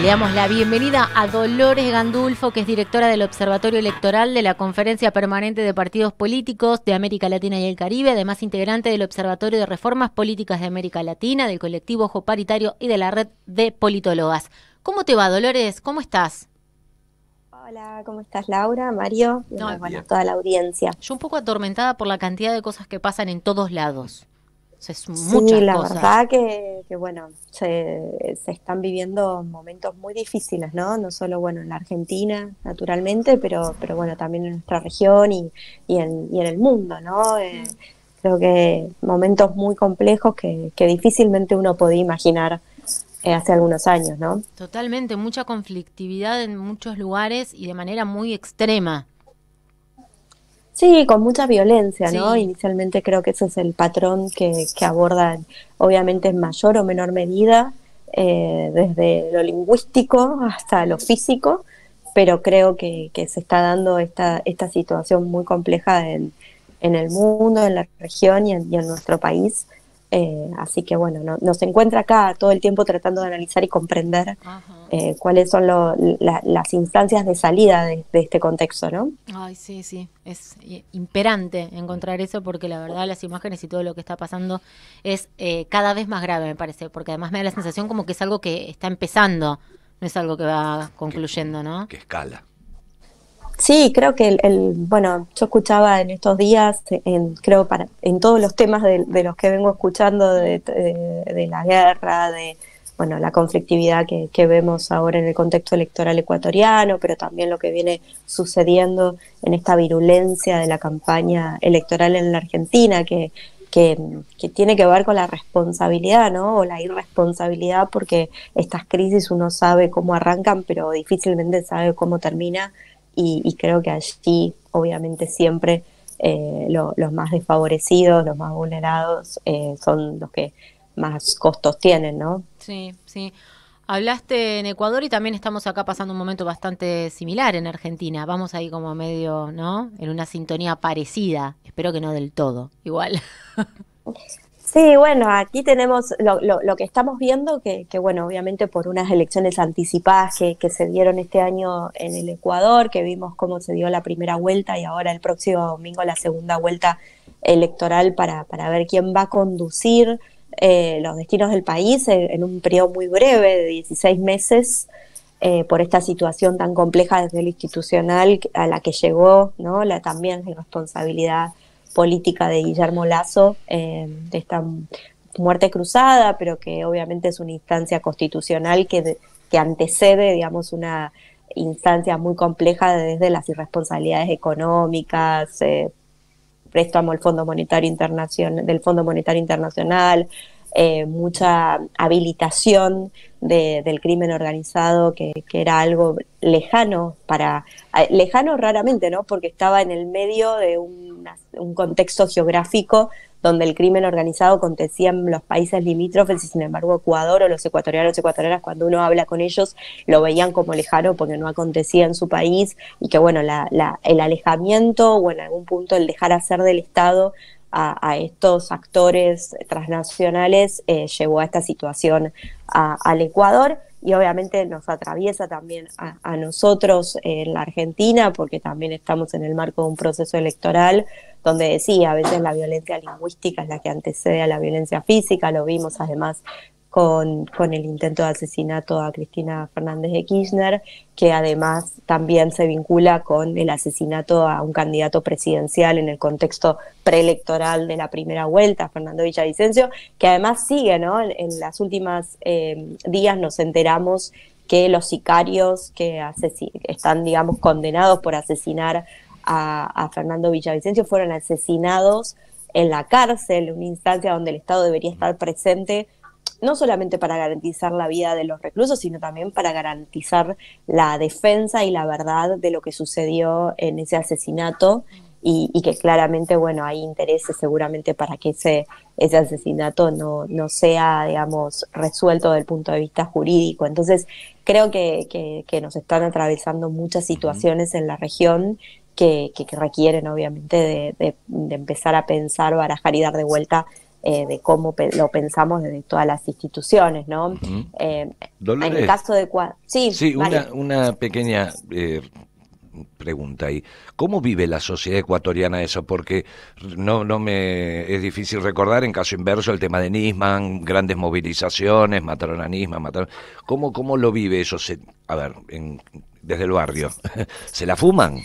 Le damos la bienvenida a Dolores Gandulfo, que es directora del Observatorio Electoral de la Conferencia Permanente de Partidos Políticos de América Latina y el Caribe, además integrante del Observatorio de Reformas Políticas de América Latina, del colectivo Ojo Paritario y de la red de politólogas. ¿Cómo te va, Dolores? ¿Cómo estás? Hola, ¿cómo estás, Laura, Mario? No, Bueno, toda la audiencia. yo un poco atormentada por la cantidad de cosas que pasan en todos lados. O sea, es Sí, muchas la cosas. verdad que bueno, se están viviendo momentos muy difíciles, ¿no? No solo, bueno, en la Argentina, naturalmente, pero bueno, también en nuestra región y en el mundo, ¿no? Creo que momentos muy complejos que difícilmente uno podía imaginar hace algunos años, ¿no? Totalmente, mucha conflictividad en muchos lugares y de manera muy extrema. Sí, con mucha violencia, ¿no? Sí. Inicialmente creo que ese es el patrón que abordan, obviamente en mayor o menor medida, desde lo lingüístico hasta lo físico, pero creo que se está dando esta situación muy compleja en el mundo, en la región y en nuestro país. Así que bueno, nos encuentra acá todo el tiempo tratando de analizar y comprender Ajá. cuáles son las instancias de salida de este contexto, ¿no? Ay, sí, sí, es imperante encontrar eso porque la verdad las imágenes y todo lo que está pasando es cada vez más grave, me parece, porque además me da la sensación como que es algo que está empezando, no es algo que va concluyendo, ¿no? Que escala. Sí, creo que bueno, yo escuchaba en estos días, creo en todos los temas de los que vengo escuchando, de la guerra, de bueno, la conflictividad que vemos ahora en el contexto electoral ecuatoriano, pero también lo que viene sucediendo en esta virulencia de la campaña electoral en la Argentina, que, que tiene que ver con la responsabilidad, ¿no? O la irresponsabilidad, porque estas crisis uno sabe cómo arrancan, pero difícilmente sabe cómo termina y creo que allí, obviamente, siempre los más desfavorecidos, los más vulnerados, son los que más costos tienen, ¿no? Sí, sí. Hablaste en Ecuador y también estamos acá pasando un momento bastante similar en Argentina. Vamos ahí como medio, ¿no? En una sintonía parecida. Espero que no del todo. Igual. Sí, bueno, aquí tenemos lo que estamos viendo, que bueno, obviamente por unas elecciones anticipadas que se dieron este año en el Ecuador, que vimos cómo se dio la primera vuelta y ahora el próximo domingo la segunda vuelta electoral para ver quién va a conducir los destinos del país en un periodo muy breve de 16 meses. Por esta situación tan compleja desde lo institucional a la que llegó, ¿no? También irresponsabilidad política de Guillermo Lasso, de esta muerte cruzada, pero que obviamente es una instancia constitucional que antecede, digamos, una instancia muy compleja desde las irresponsabilidades económicas, préstamo al Fondo Monetario Internacional, del Fondo Monetario Internacional, mucha habilitación del crimen organizado, que era algo lejano lejano raramente, ¿no? Porque estaba en el medio de un contexto geográfico donde el crimen organizado acontecía en los países limítrofes y sin embargo Ecuador o los ecuatorianos y ecuatorianas, cuando uno habla con ellos, lo veían como lejano porque no acontecía en su país y que bueno, el alejamiento o en algún punto el dejar hacer del Estado a estos actores transnacionales llevó a esta situación al Ecuador y obviamente nos atraviesa también a nosotros en la Argentina porque también estamos en el marco de un proceso electoral donde sí, a veces la violencia lingüística es la que antecede a la violencia física, lo vimos además con el intento de asesinato a Cristina Fernández de Kirchner, que además también se vincula con el asesinato a un candidato presidencial en el contexto preelectoral de la primera vuelta, Fernando Villavicencio, que además sigue, ¿no? En las últimas días nos enteramos que los sicarios que están, digamos, condenados por asesinar a Fernando Villavicencio fueron asesinados en la cárcel, una instancia donde el Estado debería estar presente no solamente para garantizar la vida de los reclusos, sino también para garantizar la defensa y la verdad de lo que sucedió en ese asesinato y que claramente, bueno, hay intereses seguramente para que ese asesinato no sea, digamos, resuelto desde el punto de vista jurídico. Entonces, creo que nos están atravesando muchas situaciones en la región que requieren, obviamente, de empezar a pensar, barajar y dar de vuelta de cómo lo pensamos desde todas las instituciones, ¿no? Uh-huh. En Dolores, el caso de... sí, una pequeña pregunta ahí. ¿Cómo vive la sociedad ecuatoriana eso? Porque no me es difícil recordar, en caso inverso, el tema de Nisman, grandes movilizaciones, mataron a Nisman, ¿Cómo lo vive eso? A ver, desde el barrio. ¿Se la fuman?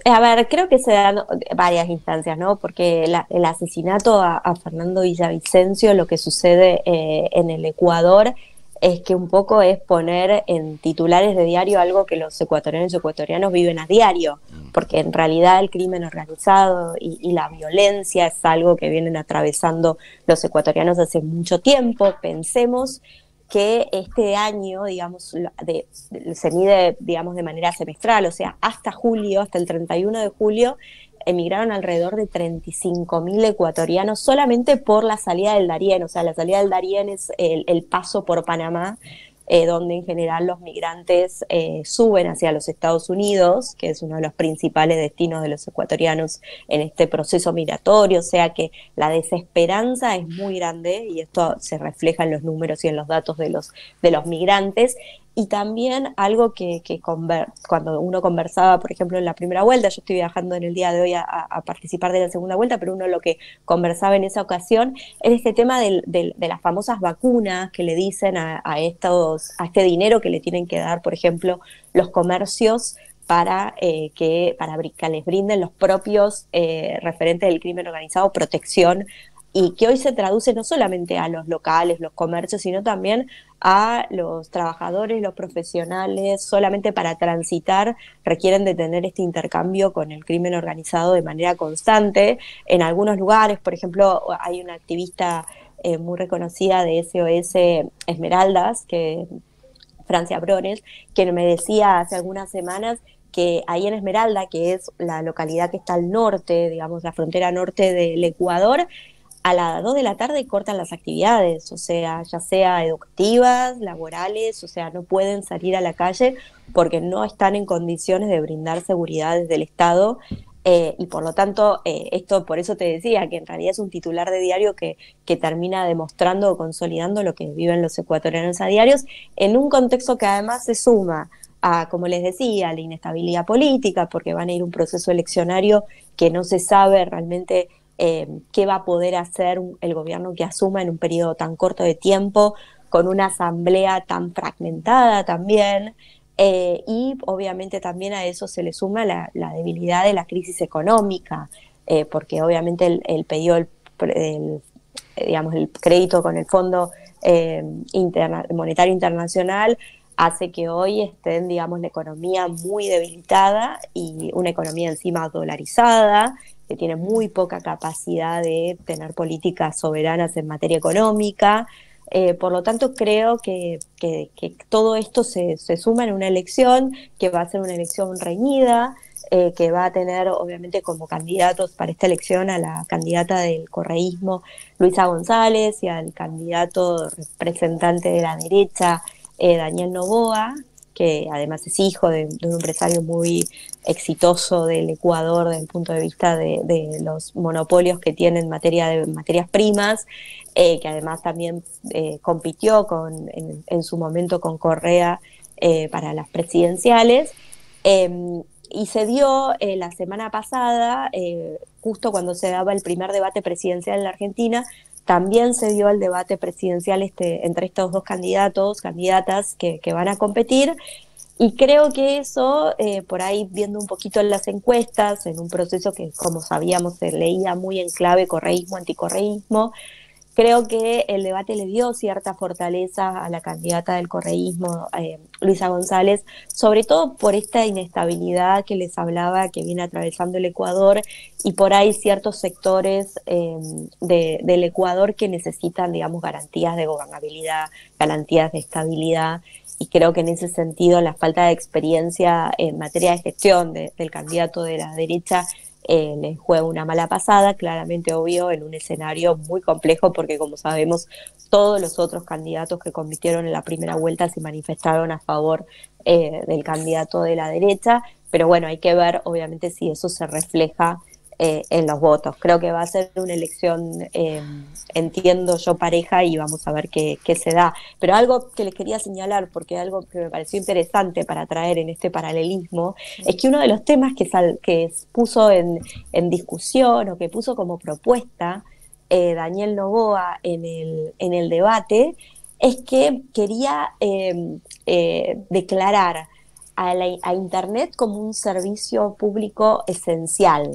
A ver, creo que se dan varias instancias, ¿no? Porque el asesinato a Fernando Villavicencio, lo que sucede en el Ecuador es que un poco es poner en titulares de diario algo que los ecuatorianos y ecuatorianos viven a diario, porque en realidad el crimen organizado y la violencia es algo que vienen atravesando los ecuatorianos hace mucho tiempo. Pensemos que este año, digamos, se mide, digamos, de manera semestral, o sea, hasta julio, hasta el 31 de julio, emigraron alrededor de 35.000 ecuatorianos solamente por la salida del Darién. O sea, la salida del Darién es el paso por Panamá, donde en general los migrantes suben hacia los Estados Unidos, que es uno de los principales destinos de los ecuatorianos en este proceso migratorio. O sea que la desesperanza es muy grande y esto se refleja en los números y en los datos de los migrantes. Y también algo que cuando uno conversaba, por ejemplo, en la primera vuelta, yo estoy viajando en el día de hoy a participar de la segunda vuelta, pero uno lo que conversaba en esa ocasión es este tema de las famosas vacunas que le dicen a este dinero que le tienen que dar, por ejemplo, los comercios para que les brinden los propios referentes del crimen organizado protección, y que hoy se traduce no solamente a los locales, los comercios, sino también a los trabajadores, los profesionales. Solamente para transitar requieren de tener este intercambio con el crimen organizado de manera constante. En algunos lugares, por ejemplo, hay una activista muy reconocida de SOS Esmeraldas, Francia Brones, que me decía hace algunas semanas que ahí en Esmeralda, que es la localidad que está al norte, digamos, la frontera norte del Ecuador, a las 2 de la tarde cortan las actividades, o sea, ya sea educativas, laborales, o sea, no pueden salir a la calle porque no están en condiciones de brindar seguridad desde el Estado, y por lo tanto, esto por eso te decía que en realidad es un titular de diario que termina demostrando o consolidando lo que viven los ecuatorianos a diarios, en un contexto que además se suma a, como les decía, la inestabilidad política, porque van a ir a un proceso eleccionario que no se sabe realmente qué va a poder hacer el gobierno que asuma en un periodo tan corto de tiempo, con una asamblea tan fragmentada también, y obviamente también a eso se le suma la debilidad de la crisis económica, porque obviamente el pedido digamos, el crédito con el Fondo Monetario Internacional hace que hoy estén, digamos, la economía muy debilitada y una economía encima dolarizada, que tiene muy poca capacidad de tener políticas soberanas en materia económica. Por lo tanto, creo que todo esto se suma en una elección que va a ser una elección reñida, que va a tener obviamente como candidatos para esta elección a la candidata del correísmo, Luisa González, y al candidato representante de la derecha, Daniel Noboa, que además es hijo de un empresario muy exitoso del Ecuador desde el punto de vista de los monopolios que tiene en materia de materias primas, que además también compitió en su momento con Correa para las presidenciales. Y se dio la semana pasada, justo cuando se daba el primer debate presidencial en la Argentina, también se dio el debate presidencial entre estos dos candidatas que van a competir, y creo que eso, por ahí viendo un poquito en las encuestas, en un proceso que, como sabíamos, se leía muy en clave correísmo, anticorreísmo, creo que el debate le dio cierta fortaleza a la candidata del correísmo, Luisa González, sobre todo por esta inestabilidad que les hablaba que viene atravesando el Ecuador, y por ahí ciertos sectores del Ecuador que necesitan, digamos, garantías de gobernabilidad, garantías de estabilidad. Y creo que en ese sentido la falta de experiencia en materia de gestión del candidato de la derecha les juega una mala pasada, claramente, obvio, en un escenario muy complejo, porque como sabemos, todos los otros candidatos que compitieron en la primera vuelta se manifestaron a favor del candidato de la derecha, pero bueno, hay que ver obviamente si eso se refleja en los votos. Creo que va a ser una elección, entiendo yo, pareja, y vamos a ver qué se da. Pero algo que les quería señalar, porque algo que me pareció interesante para traer en este paralelismo, es que uno de los temas que puso en discusión o que puso como propuesta Daniel Noboa en el debate es que quería declarar a Internet como un servicio público esencial.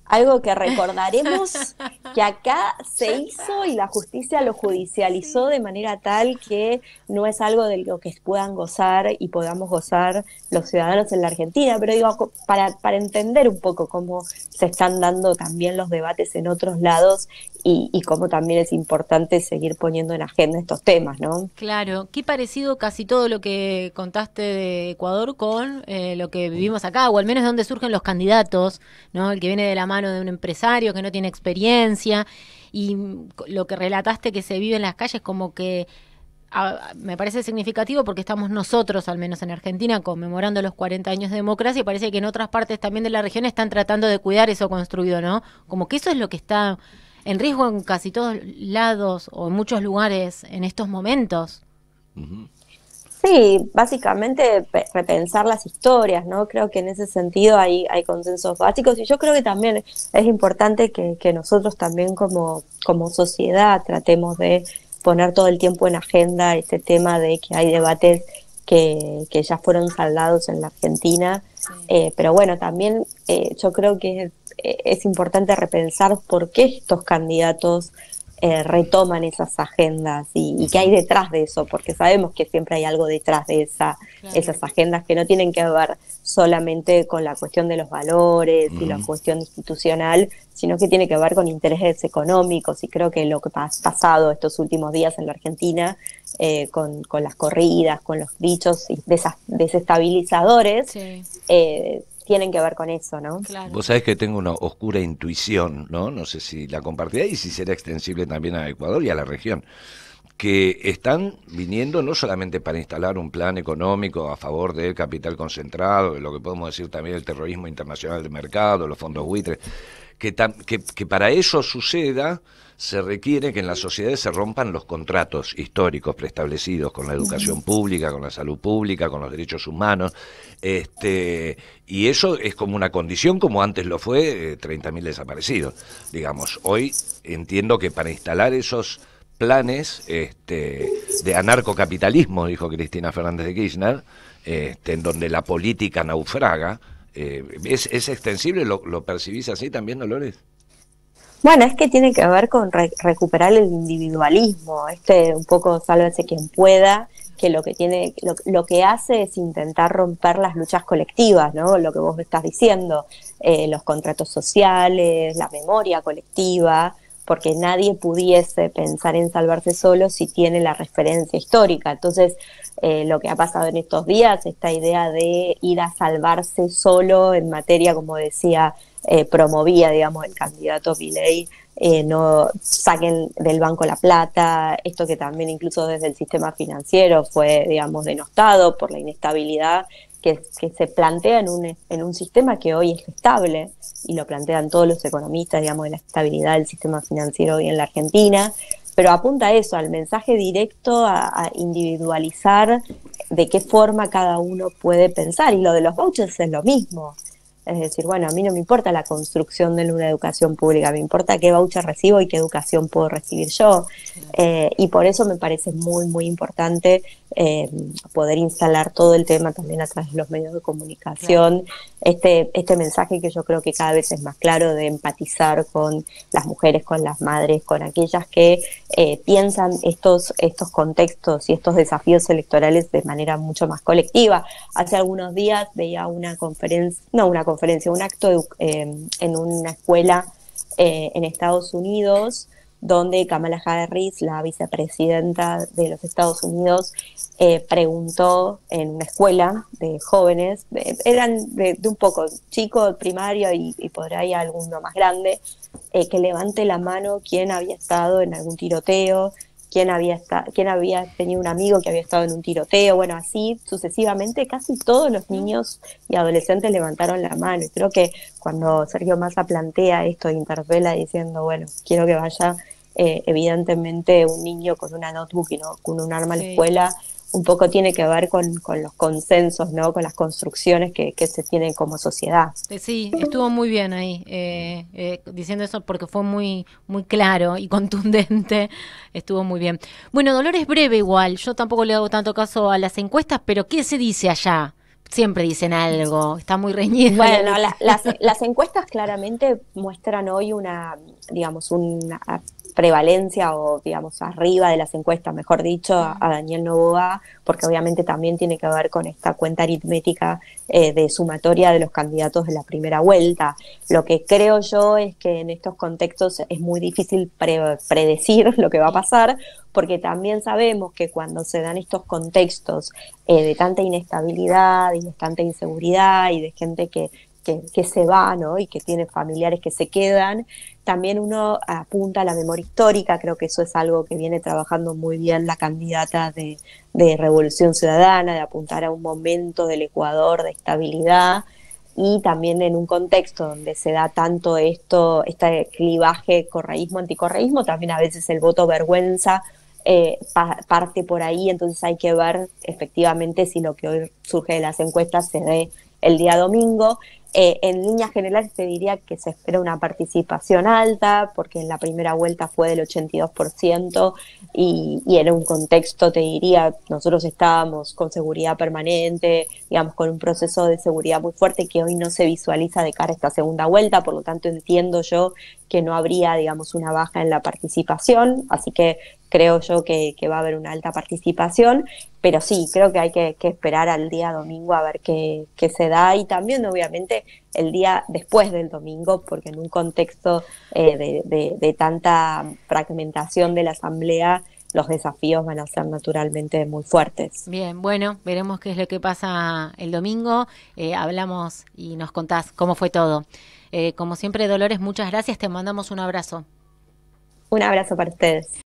Algo que recordaremos que acá se hizo y la justicia lo judicializó de manera tal que no es algo de lo que puedan gozar y podamos gozar los ciudadanos en la Argentina. Pero digo, para entender un poco cómo se están dando también los debates en otros lados y cómo también es importante seguir poniendo en agenda estos temas, ¿no? Claro, qué parecido casi todo lo que contaste de Ecuador con lo que vivimos acá, o al menos de dónde surgen los candidatos, ¿no? El que viene de la mano de un empresario que no tiene experiencia, y lo que relataste que se vive en las calles, como que me parece significativo porque estamos nosotros, al menos en Argentina, conmemorando los 40 años de democracia, y parece que en otras partes también de la región están tratando de cuidar eso construido, ¿no? Como que eso es lo que está en riesgo en casi todos lados o en muchos lugares en estos momentos. Sí, básicamente repensar las historias, ¿no? Creo que en ese sentido hay consensos básicos, y yo creo que también es importante que nosotros también como sociedad tratemos de poner todo el tiempo en agenda este tema de que hay debates que ya fueron saldados en la Argentina, pero bueno, también yo creo que es importante repensar por qué estos candidatos retoman esas agendas y qué hay detrás de eso, porque sabemos que siempre hay algo detrás de esas agendas que no tienen que ver solamente con la cuestión de los valores y la cuestión institucional, sino que tiene que ver con intereses económicos, y creo que lo que ha pasado estos últimos días en la Argentina con las corridas, con los dichos desestabilizadores, tienen que ver con eso, ¿no? Claro. Vos sabés que tengo una oscura intuición, ¿no? No sé si la compartirá y si será extensible también a Ecuador y a la región, que están viniendo no solamente para instalar un plan económico a favor del capital concentrado, de lo que podemos decir también el terrorismo internacional de mercado, los fondos buitres, que para eso suceda se requiere que en las sociedades se rompan los contratos históricos preestablecidos con la educación pública, con la salud pública, con los derechos humanos, y eso es como una condición, como antes lo fue 30.000 desaparecidos, digamos. Hoy entiendo que para instalar esos planes de anarcocapitalismo, dijo Cristina Fernández de Kirchner, en donde la política naufraga, ¿es extensible? ¿Lo percibís así también, Dolores? Bueno, es que tiene que ver con recuperar el individualismo, un poco sálvese quien pueda, que lo que hace es intentar romper las luchas colectivas, ¿no? Lo que vos me estás diciendo, los contratos sociales, la memoria colectiva, porque nadie pudiese pensar en salvarse solo si tiene la referencia histórica. Entonces, lo que ha pasado en estos días, esta idea de ir a salvarse solo en materia, como decía, promovía, digamos, el candidato Milei, no saquen del banco la plata, esto que también incluso desde el sistema financiero fue, digamos, denostado por la inestabilidad que se plantea en un sistema que hoy es estable, y lo plantean todos los economistas, digamos, de la estabilidad del sistema financiero hoy en la Argentina, pero apunta a eso, al mensaje directo, a individualizar de qué forma cada uno puede pensar, y lo de los vouchers es lo mismo. Es decir, bueno, a mí no me importa la construcción de una educación pública, me importa qué voucher recibo y qué educación puedo recibir yo. Y por eso me parece muy, muy importante poder instalar todo el tema también a través de los medios de comunicación. Claro. Este mensaje que yo creo que cada vez es más claro, de empatizar con las mujeres, con las madres, con aquellas que piensan estos contextos y estos desafíos electorales de manera mucho más colectiva. Hace algunos días veía un acto en una escuela en Estados Unidos, donde Kamala Harris, la vicepresidenta de los Estados Unidos, preguntó en una escuela de jóvenes, eran de un poco chico, primario y por ahí alguno más grande, que levante la mano quien había estado en algún tiroteo, quién había tenido un amigo que había estado en un tiroteo, bueno, así sucesivamente casi todos los niños y adolescentes levantaron la mano. Y creo que cuando Sergio Massa plantea esto, interpela diciendo, bueno, quiero que vaya evidentemente un niño con una notebook y no con un arma a la escuela, un poco tiene que ver con los consensos, ¿no? Con las construcciones que se tienen como sociedad. Sí, estuvo muy bien ahí, diciendo eso porque fue muy, muy claro y contundente, estuvo muy bien. Bueno, Dolores, breve igual, yo tampoco le hago tanto caso a las encuestas, pero ¿qué se dice allá? Siempre dicen algo, está muy reñido. Bueno, las encuestas claramente muestran hoy una prevalencia o, digamos, arriba de las encuestas, mejor dicho, a Daniel Noboa, porque obviamente también tiene que ver con esta cuenta aritmética de sumatoria de los candidatos de la primera vuelta. Lo que creo yo es que en estos contextos es muy difícil predecir lo que va a pasar, porque también sabemos que cuando se dan estos contextos de tanta inestabilidad y de tanta inseguridad y de gente que se va, ¿no? Y que tiene familiares que se quedan, también uno apunta a la memoria histórica. Creo que eso es algo que viene trabajando muy bien la candidata de Revolución Ciudadana, de apuntar a un momento del Ecuador de estabilidad, y también en un contexto donde se da tanto este clivaje correísmo-anticorreísmo, también a veces el voto vergüenza parte por ahí. Entonces hay que ver efectivamente si lo que hoy surge de las encuestas se dé el día domingo. En líneas generales te diría que se espera una participación alta, porque en la primera vuelta fue del 82%, y en un contexto, te diría, nosotros estábamos con seguridad permanente, digamos, con un proceso de seguridad muy fuerte que hoy no se visualiza de cara a esta segunda vuelta. Por lo tanto entiendo yo que no habría, digamos, una baja en la participación, así que creo yo que va a haber una alta participación, pero sí, creo que hay que esperar al día domingo a ver qué se da, y también obviamente el día después del domingo, porque en un contexto de tanta fragmentación de la asamblea, los desafíos van a ser naturalmente muy fuertes. Bien, bueno, veremos qué es lo que pasa el domingo, hablamos y nos contás cómo fue todo. Como siempre, Dolores, muchas gracias, te mandamos un abrazo. Un abrazo para ustedes.